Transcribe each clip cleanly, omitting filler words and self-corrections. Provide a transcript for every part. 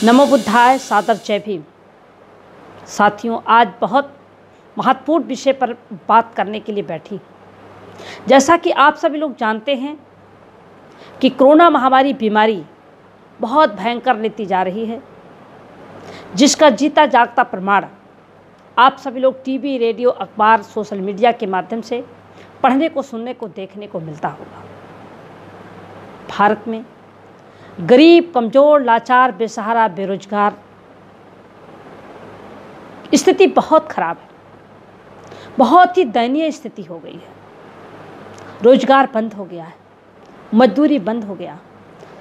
नमो बुद्धाय, सादर जय भीम। साथियों, आज बहुत महत्वपूर्ण विषय पर बात करने के लिए बैठी। जैसा कि आप सभी लोग जानते हैं कि कोरोना महामारी बीमारी बहुत भयंकर लेती जा रही है, जिसका जीता जागता प्रमाण आप सभी लोग टीवी, रेडियो, अखबार, सोशल मीडिया के माध्यम से पढ़ने को, सुनने को, देखने को मिलता होगा। भारत में गरीब, कमज़ोर, लाचार, बेसहारा, बेरोजगार स्थिति बहुत खराब है। बहुत ही दयनीय स्थिति हो गई है। रोजगार बंद हो गया है, मजदूरी बंद हो गया,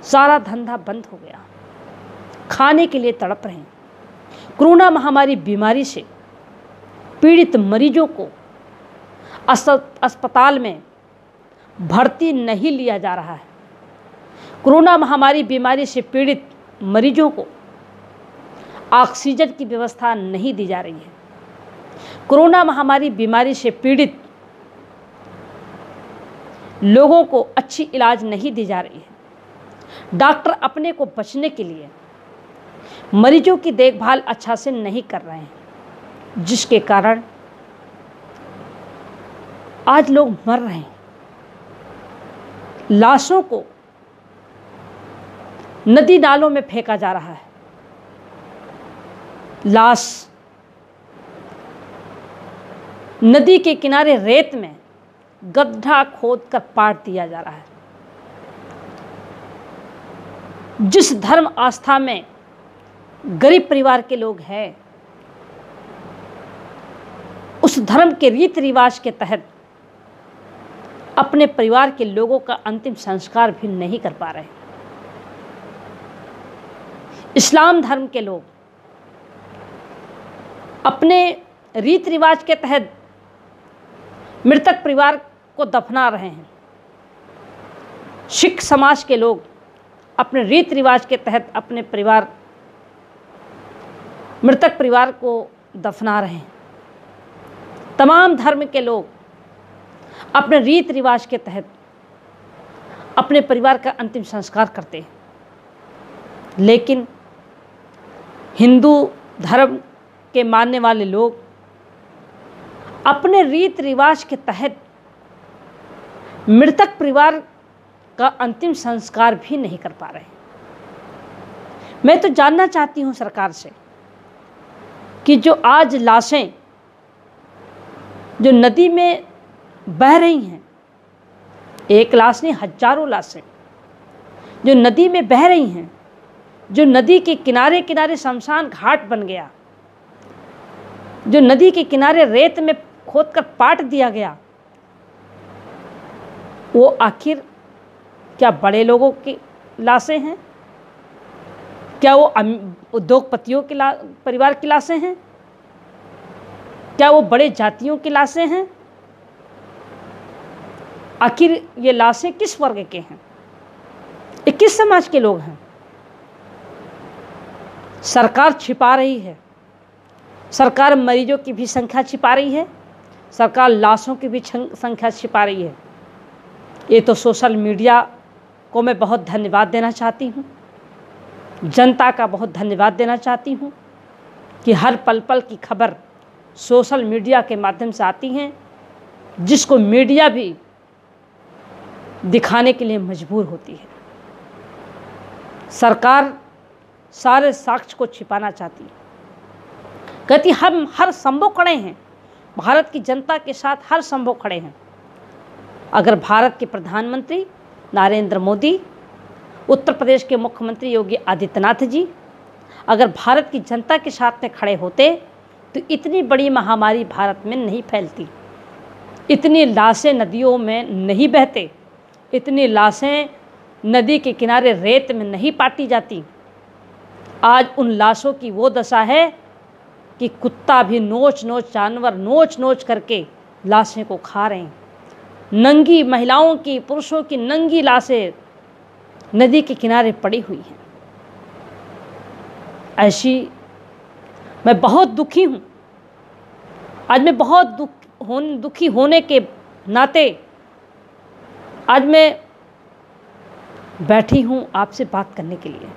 सारा धंधा बंद हो गया, खाने के लिए तड़प रहे हैं। कोरोना महामारी बीमारी से पीड़ित मरीजों को अस्पताल में भर्ती नहीं लिया जा रहा है। कोरोना महामारी बीमारी से पीड़ित मरीजों को ऑक्सीजन की व्यवस्था नहीं दी जा रही है। कोरोना महामारी बीमारी से पीड़ित लोगों को अच्छी इलाज नहीं दी जा रही है। डॉक्टर अपने को बचने के लिए मरीजों की देखभाल अच्छा से नहीं कर रहे हैं, जिसके कारण आज लोग मर रहे हैं। लाशों को नदी नालों में फेंका जा रहा है। लाश नदी के किनारे रेत में गड्ढा खोदकर पाट दिया जा रहा है। जिस धर्म आस्था में गरीब परिवार के लोग हैं, उस धर्म के रीति रिवाज के तहत अपने परिवार के लोगों का अंतिम संस्कार भी नहीं कर पा रहे। इस्लाम धर्म के लोग अपने रीति रिवाज के तहत मृतक परिवार को दफना रहे हैं। सिख समाज के लोग अपने रीति रिवाज के तहत अपने मृतक परिवार को दफना रहे हैं। तमाम धर्म के लोग अपने रीति रिवाज के तहत अपने परिवार का अंतिम संस्कार करते हैं। लेकिन हिंदू धर्म के मानने वाले लोग अपने रीति रिवाज के तहत मृतक परिवार का अंतिम संस्कार भी नहीं कर पा रहे। मैं तो जानना चाहती हूं सरकार से कि जो आज लाशें जो नदी में बह रही हैं, एक लाश नहीं हजारों लाशें जो नदी में बह रही हैं, जो नदी के किनारे किनारे शमशान घाट बन गया, जो नदी के किनारे रेत में खोदकर पाट दिया गया, वो आखिर क्या बड़े लोगों की लाशें हैं? क्या वो उद्योगपतियों के परिवार की लाशें हैं? क्या वो बड़े जातियों की लाशें हैं? आखिर ये लाशें किस वर्ग के हैं? ये किस समाज के लोग हैं? सरकार छिपा रही है। सरकार मरीजों की भी संख्या छिपा रही है। सरकार लाशों की भी संख्या छिपा रही है। ये तो सोशल मीडिया को मैं बहुत धन्यवाद देना चाहती हूँ, जनता का बहुत धन्यवाद देना चाहती हूँ कि हर पल पल की खबर सोशल मीडिया के माध्यम से आती हैं, जिसको मीडिया भी दिखाने के लिए मजबूर होती है। सरकार सारे साक्ष्य को छिपाना चाहती है। कहती हम हर संभव खड़े हैं, भारत की जनता के साथ हर संभव खड़े हैं। अगर भारत के प्रधानमंत्री नरेंद्र मोदी, उत्तर प्रदेश के मुख्यमंत्री योगी आदित्यनाथ जी अगर भारत की जनता के साथ में खड़े होते तो इतनी बड़ी महामारी भारत में नहीं फैलती, इतनी लाशें नदियों में नहीं बहते, इतनी लाशें नदी के किनारे रेत में नहीं पाटी जाती। आज उन लाशों की वो दशा है कि कुत्ता भी नोच नोच, जानवर नोच नोच करके लाशें को खा रहे हैं। नंगी महिलाओं की, पुरुषों की नंगी लाशें नदी के किनारे पड़ी हुई हैं। ऐसी मैं बहुत दुखी हूँ। आज मैं बहुत दुखी होने के नाते आज मैं बैठी हूँ आपसे बात करने के लिए।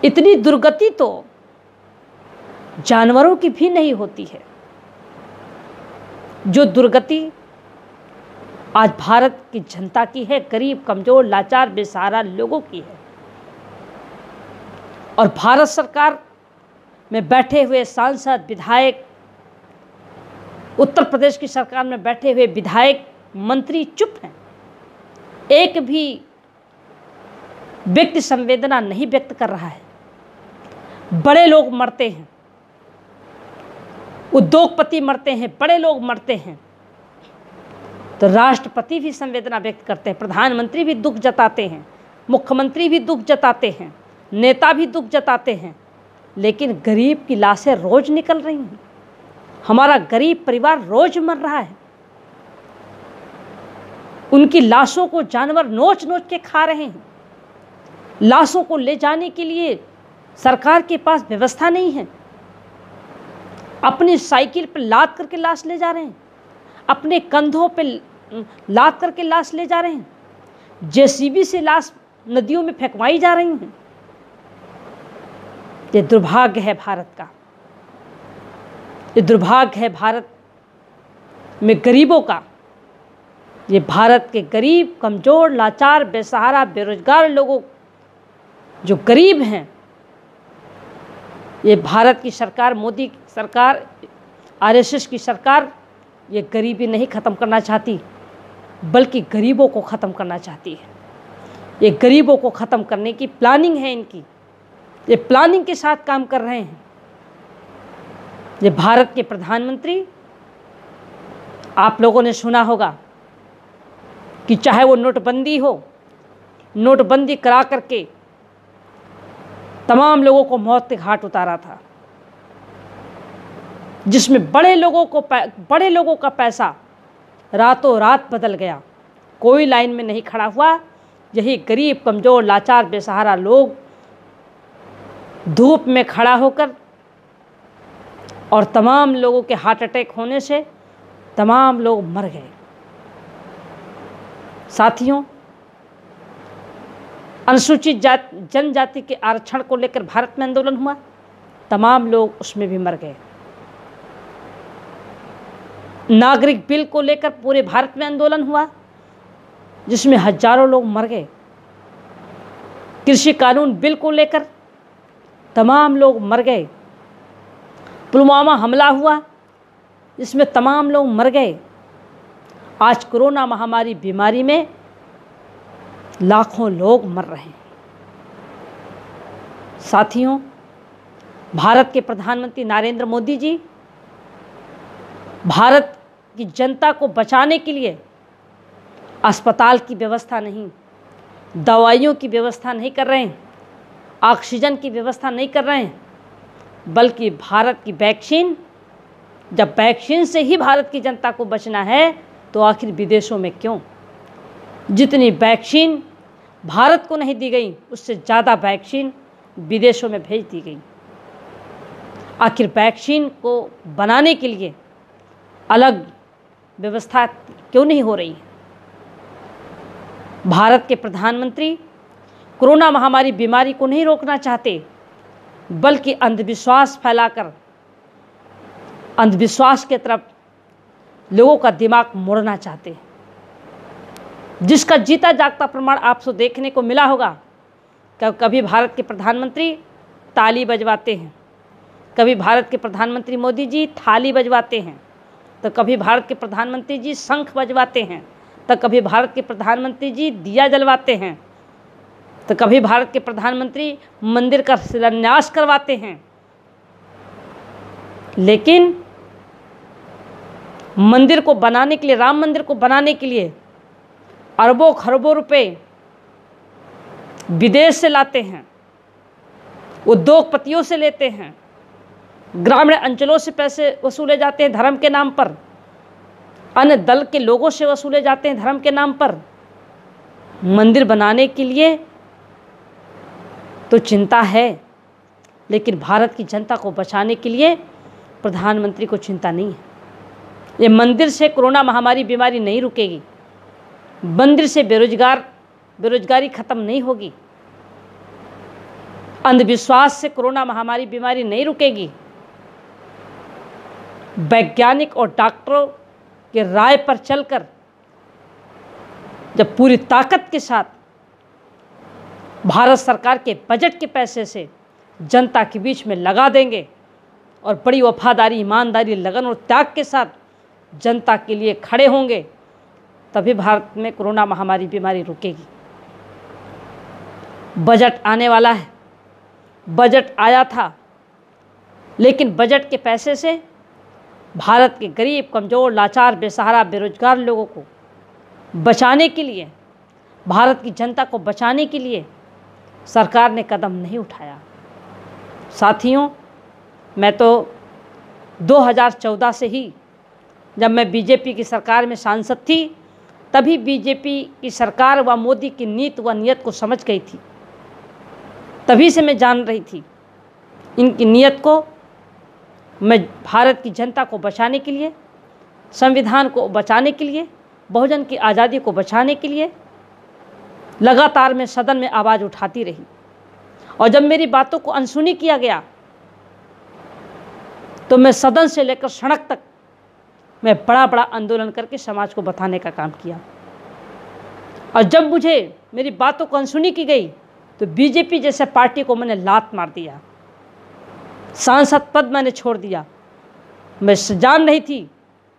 इतनी दुर्गति तो जानवरों की भी नहीं होती है जो दुर्गति आज भारत की जनता की है, गरीब, कमजोर, लाचार, बेसहारा लोगों की है। और भारत सरकार में बैठे हुए सांसद, विधायक, उत्तर प्रदेश की सरकार में बैठे हुए विधायक, मंत्री चुप हैं। एक भी व्यक्ति संवेदना नहीं व्यक्त कर रहा है। बड़े लोग मरते हैं, उद्योगपति मरते हैं, बड़े लोग मरते हैं तो राष्ट्रपति भी संवेदना व्यक्त करते हैं, प्रधानमंत्री भी दुख जताते हैं, मुख्यमंत्री भी दुख जताते हैं, नेता भी दुख जताते हैं, लेकिन गरीब की लाशें रोज निकल रही हैं। हमारा गरीब परिवार रोज मर रहा है। उनकी लाशों को जानवर नोच नोच के खा रहे हैं। लाशों को ले जाने के लिए सरकार के पास व्यवस्था नहीं है। अपनी साइकिल पर लाद करके लाश ले जा रहे हैं, अपने कंधों पे लाद करके लाश ले जा रहे हैं, जेसीबी से लाश नदियों में फेंकवाई जा रही हैं। ये दुर्भाग्य है भारत का, ये दुर्भाग्य है भारत में गरीबों का। ये भारत के गरीब, कमजोर, लाचार, बेसहारा, बेरोजगार लोगों जो गरीब हैं, ये भारत की सरकार, मोदी सरकार, आरएसएस की सरकार ये गरीबी नहीं ख़त्म करना चाहती, बल्कि गरीबों को ख़त्म करना चाहती है। ये गरीबों को ख़त्म करने की प्लानिंग है इनकी, ये प्लानिंग के साथ काम कर रहे हैं। ये भारत के प्रधानमंत्री, आप लोगों ने सुना होगा कि चाहे वो नोटबंदी हो, नोटबंदी करा करके तमाम लोगों को मौत के घाट उतारा था, जिसमें बड़े लोगों का पैसा रातों रात बदल गया। कोई लाइन में नहीं खड़ा हुआ। यही गरीब, कमजोर, लाचार, बेसहारा लोग धूप में खड़ा होकर, और तमाम लोगों के हार्ट अटैक होने से तमाम लोग मर गए। साथियों, अनुसूचित जनजाति के आरक्षण को लेकर भारत में आंदोलन हुआ, तमाम लोग उसमें भी मर गए। नागरिक बिल को लेकर पूरे भारत में आंदोलन हुआ, जिसमें हजारों लोग मर गए। कृषि कानून बिल को लेकर तमाम लोग मर गए। पुलवामा हमला हुआ, जिसमें तमाम लोग मर गए। आज कोरोना महामारी बीमारी में लाखों लोग मर रहे हैं। साथियों, भारत के प्रधानमंत्री नरेंद्र मोदी जी भारत की जनता को बचाने के लिए अस्पताल की व्यवस्था नहीं, दवाइयों की व्यवस्था नहीं कर रहे हैं, ऑक्सीजन की व्यवस्था नहीं कर रहे हैं, बल्कि भारत की वैक्सीन, जब वैक्सीन से ही भारत की जनता को बचना है तो आखिर विदेशों में क्यों? जितनी वैक्सीन भारत को नहीं दी गई, उससे ज़्यादा वैक्सीन विदेशों में भेज दी गई। आखिर वैक्सीन को बनाने के लिए अलग व्यवस्था क्यों नहीं हो रही है? भारत के प्रधानमंत्री कोरोना महामारी बीमारी को नहीं रोकना चाहते, बल्कि अंधविश्वास फैलाकर अंधविश्वास के तरफ लोगों का दिमाग मोड़ना चाहते हैं, जिसका जीता जागता प्रमाण आपको देखने को मिला होगा। कभी भारत के प्रधानमंत्री ताली बजवाते हैं, कभी भारत के प्रधानमंत्री मोदी जी थाली बजवाते हैं, तो कभी भारत के प्रधानमंत्री जी शंख बजवाते हैं, तो कभी भारत के प्रधानमंत्री जी दिया जलवाते हैं, तो कभी भारत के प्रधानमंत्री मंदिर का शिलान्यास करवाते हैं। लेकिन मंदिर को बनाने के लिए, राम मंदिर को बनाने के लिए अरबों खरबों रुपए विदेश से लाते हैं, उद्योगपतियों से लेते हैं, ग्रामीण अंचलों से पैसे वसूले जाते हैं धर्म के नाम पर, अन्य दल के लोगों से वसूले जाते हैं धर्म के नाम पर। मंदिर बनाने के लिए तो चिंता है, लेकिन भारत की जनता को बचाने के लिए प्रधानमंत्री को चिंता नहीं है। ये मंदिर से कोरोना महामारी बीमारी नहीं रुकेगी, मंदिर से बेरोजगारी खत्म नहीं होगी। अंधविश्वास से कोरोना महामारी बीमारी नहीं रुकेगी। वैज्ञानिक और डॉक्टरों के राय पर चलकर जब पूरी ताकत के साथ भारत सरकार के बजट के पैसे से जनता के बीच में लगा देंगे और बड़ी वफादारी, ईमानदारी, लगन और त्याग के साथ जनता के लिए खड़े होंगे, तभी भारत में कोरोना महामारी बीमारी रुकेगी। बजट आने वाला है, बजट आया था, लेकिन बजट के पैसे से भारत के गरीब, कमज़ोर, लाचार, बेसहारा, बेरोजगार लोगों को बचाने के लिए, भारत की जनता को बचाने के लिए सरकार ने कदम नहीं उठाया। साथियों, मैं तो 2014 से ही, जब मैं बीजेपी की सरकार में सांसद थी, तभी बीजेपी की सरकार व मोदी की नीति व नीयत को समझ गई थी। तभी से मैं जान रही थी इनकी नीयत को। मैं भारत की जनता को बचाने के लिए, संविधान को बचाने के लिए, बहुजन की आज़ादी को बचाने के लिए लगातार मैं सदन में आवाज़ उठाती रही। और जब मेरी बातों को अनसुनी किया गया तो मैं सदन से लेकर सड़क तक मैं बड़ा बड़ा आंदोलन करके समाज को बताने का काम किया। और जब मुझे मेरी बातों को अनसुनी की गई तो बीजेपी जैसे पार्टी को मैंने लात मार दिया, सांसद पद मैंने छोड़ दिया। मैं जान रही थी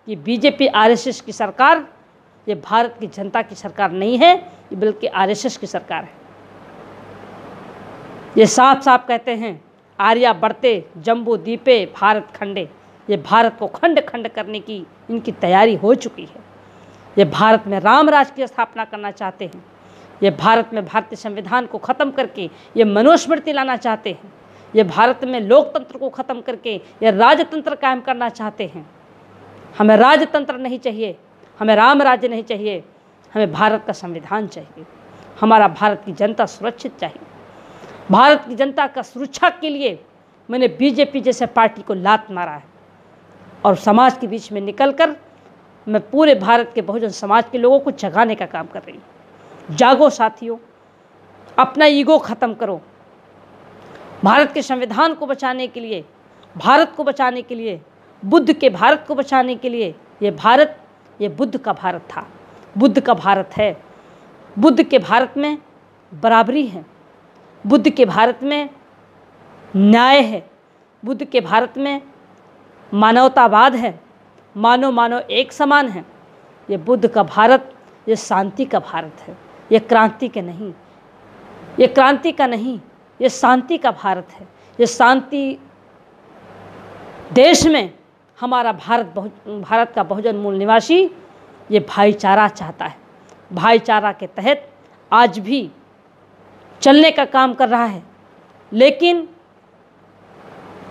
कि बीजेपी आरएसएस की सरकार ये भारत की जनता की सरकार नहीं है, ये बल्कि आरएसएस की सरकार है। ये साफ साफ कहते हैं, आर्या बढ़ते जम्बू द्वीपे भारत खंडे। ये भारत को खंड खंड करने की इनकी तैयारी हो चुकी है। ये भारत में राम राज की स्थापना करना चाहते हैं। ये भारत में भारतीय संविधान को ख़त्म करके ये मनुस्मृति लाना चाहते हैं। ये भारत में लोकतंत्र को ख़त्म करके ये राजतंत्र कायम करना चाहते हैं। हमें राजतंत्र नहीं चाहिए, हमें राम राज्य नहीं चाहिए, हमें भारत का संविधान चाहिए। हमारा भारत की जनता सुरक्षित चाहिए। भारत की जनता का सुरक्षा के लिए मैंने बीजेपी जैसे पार्टी को लात मारा है और समाज के बीच में निकलकर मैं पूरे भारत के बहुजन समाज के लोगों को जगाने का काम कर रही हूँ। जागो साथियों, अपना ईगो ख़त्म करो। भारत के संविधान को बचाने के लिए, भारत को बचाने के लिए, बुद्ध के भारत को बचाने के लिए, ये भारत ये बुद्ध का भारत था, बुद्ध का भारत है। बुद्ध के भारत में बराबरी है, बुद्ध के भारत में न्याय है, बुद्ध के भारत में मानवतावाद है, मानव मानव एक समान है। ये बुद्ध का भारत ये शांति का भारत है, ये क्रांति के नहीं, ये क्रांति का नहीं, ये शांति का भारत है। ये शांति देश में हमारा भारत का बहुजन मूल निवासी ये भाईचारा चाहता है। भाईचारा के तहत आज भी चलने का काम कर रहा है। लेकिन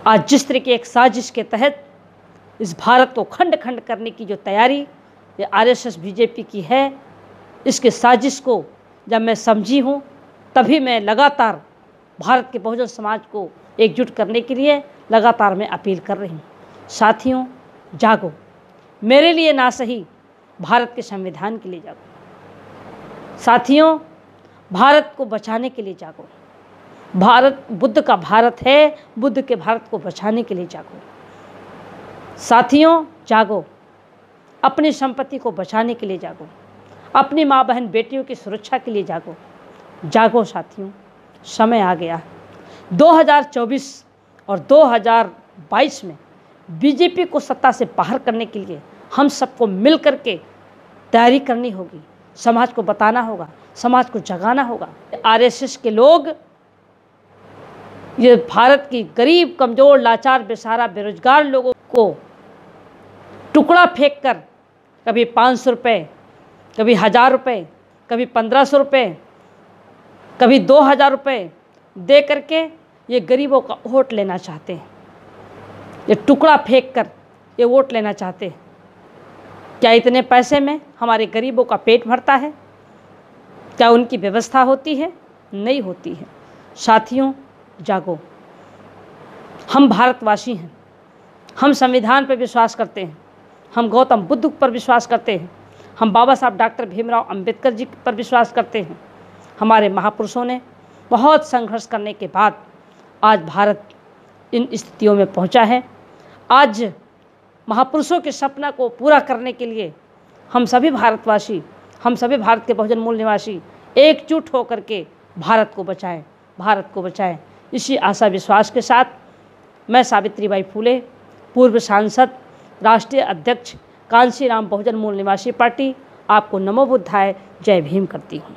आज जिस तरह की एक साजिश के तहत इस भारत को खंड खंड करने की जो तैयारी ये आरएसएस बीजेपी की है, इसके साजिश को जब मैं समझी हूँ तभी मैं लगातार भारत के बहुजन समाज को एकजुट करने के लिए लगातार मैं अपील कर रही हूँ। साथियों, जागो, मेरे लिए ना सही भारत के संविधान के लिए जागो। साथियों, भारत को बचाने के लिए जागो। भारत बुद्ध का भारत है, बुद्ध के भारत को बचाने के लिए जागो। साथियों, जागो, अपनी संपत्ति को बचाने के लिए जागो, अपनी माँ बहन बेटियों की सुरक्षा के लिए जागो। जागो साथियों, समय आ गया। 2024 और 2022 में बीजेपी को सत्ता से बाहर करने के लिए हम सबको मिल करके तैयारी करनी होगी। समाज को बताना होगा, समाज को जगाना होगा। आरएसएस के लोग ये भारत की गरीब, कमज़ोर, लाचार, बेसहारा, बेरोजगार लोगों को टुकड़ा फेंक कर कभी 500 रुपये, कभी 1000 रुपये, कभी 1500 रुपये, कभी 2000 रुपये दे करके ये गरीबों का वोट लेना चाहते हैं। ये टुकड़ा फेंक कर ये वोट लेना चाहते हैं। क्या इतने पैसे में हमारे गरीबों का पेट भरता है? क्या उनकी व्यवस्था होती है? नहीं होती है। साथियों, जागो, हम भारतवासी हैं, हम संविधान पर विश्वास करते हैं, हम गौतम बुद्ध पर विश्वास करते हैं, हम बाबा साहब डॉक्टर भीमराव अंबेडकर जी पर विश्वास करते हैं। हमारे महापुरुषों ने बहुत संघर्ष करने के बाद आज भारत इन स्थितियों में पहुंचा है। आज महापुरुषों के सपना को पूरा करने के लिए हम सभी भारतवासी, हम सभी भारत के बहुजन मूल निवासी एकजुट होकर के भारत को बचाएं, भारत को बचाएं। इसी आशा विश्वास के साथ मैं सावित्रीबाई फूले, पूर्व सांसद, राष्ट्रीय अध्यक्ष कांशीराम बहुजन मूल निवासी पार्टी, आपको नमो बुद्धाय, जय भीम करती हूँ।